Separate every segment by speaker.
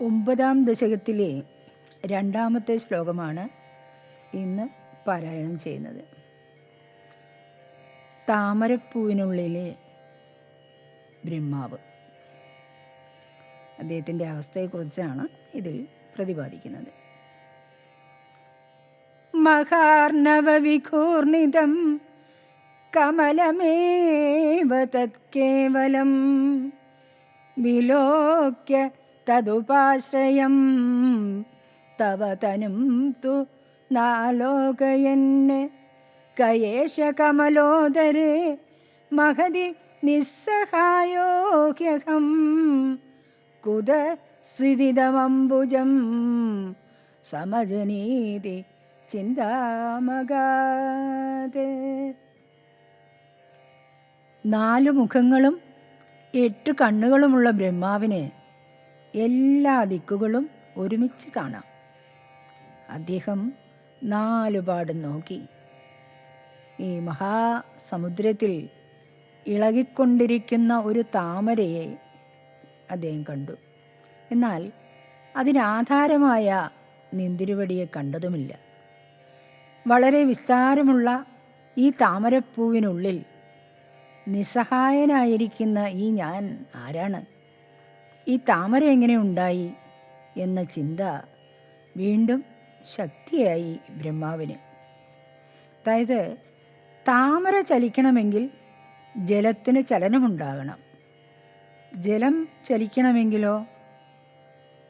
Speaker 1: 9-ാം ദശകത്തിലെ 2-ാമത്തെ ശ്ലോകമാണ് ഇന്ന് പാരായണം ചെയ്യുന്നത്. താമരപ്പൂവിനുള്ളിലെ ബ്രഹ്മാവ്, അദ്ദേഹത്തിൻ്റെ അവസ്ഥയെക്കുറിച്ചാണ് ഇതിൽ പ്രതിപാദിക്കുന്നത്. മഹാർണവവിഘൂർണിതം കമലമേവ തത്കേവലം വിലോക്യ തദുപാശ്രയം തവ തനും തു നാലോകയന് കയേഷ കമലോദരേ മഹതി നിസ്സഹായോഹ്യഹം കുത സ്വിദിതമംബുജം സമജനീതി ചിന്താമഗാത്. 4 മുഖങ്ങളും 8 കണ്ണുകളുമുള്ള ബ്രഹ്മാവിന് എല്ലാ ദിക്കുകളും ഒരുമിച്ച് കാണാം. അദ്ദേഹം 4 പാടും നോക്കി ഈ മഹാസമുദ്രത്തിൽ ഇളകിക്കൊണ്ടിരിക്കുന്ന ഒരു താമരയെ അദ്ദേഹം കണ്ടു. എന്നാൽ അതിനാധാരമായ നിന്തിരുവടിയെ കണ്ടതുമില്ല. വളരെ വിസ്താരമുള്ള ഈ താമരപ്പൂവിനുള്ളിൽ നിസ്സഹായനായിരിക്കുന്ന ഈ ഞാൻ ആരാണ്? ഈ താമര എങ്ങനെ ഉണ്ടായി എന്ന ചിന്ത വീണ്ടും ശക്തിയായി ബ്രഹ്മാവിന്. അതായത് താമര ചലിക്കണമെങ്കിൽ ജലത്തിന് ചലനമുണ്ടാകണം. ജലം ചലിക്കണമെങ്കിലോ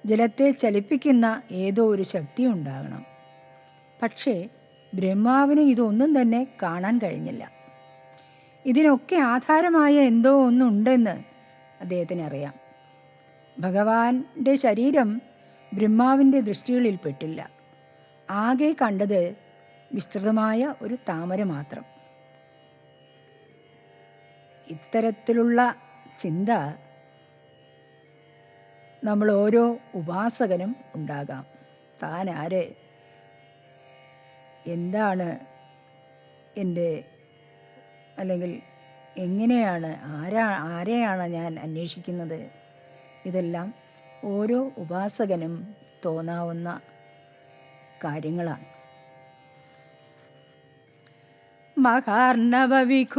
Speaker 1: ജലത്തെ ചലിപ്പിക്കുന്ന ഏതോ ഒരു ശക്തി ഉണ്ടാകണം. പക്ഷേ ബ്രഹ്മാവിന് ഇതൊന്നും തന്നെ കാണാൻ കഴിഞ്ഞില്ല. ഇതിനൊക്കെ ആധാരമായ എന്തോ ഒന്നുണ്ടെന്ന് അദ്ദേഹത്തിന് അറിയാം. ഭഗവാന്റെ ശരീരം ബ്രഹ്മാവിൻ്റെ ദൃഷ്ടികളിൽപ്പെട്ടില്ല. ആകെ കണ്ടത് വിസ്തൃതമായ ഒരു താമര മാത്രം. ഇത്തരത്തിലുള്ള ചിന്ത നമ്മൾ ഓരോ ഉപാസകനും ഉണ്ടാകാം. താൻ ആര്, എന്താണ് എൻ്റെ, അല്ലെങ്കിൽ എങ്ങനെയാണ്, ആരെയാണ് ഞാൻ അന്വേഷിക്കുന്നത്? ഇതെല്ലാം ഓരോ ഉപാസകനും തോന്നാവുന്ന കാര്യങ്ങളാണ്. മഹാർണവവിഘൂർണിതം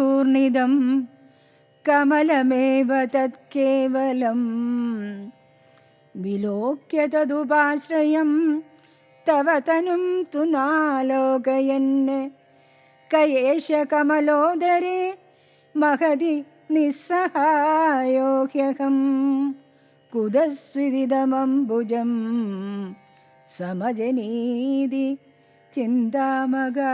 Speaker 1: കമലമേവ തത്കേവലം വിലോക്യ തദുപാശ്രയം തവ തനും തു നാലോകയന് കയേഷ കമലോദരേ മഹതി നിസ്സഹായോഹ്യഹം കുതസ്വിദിതമംബുജം സമജനീതി ചിന്താമഗാത്.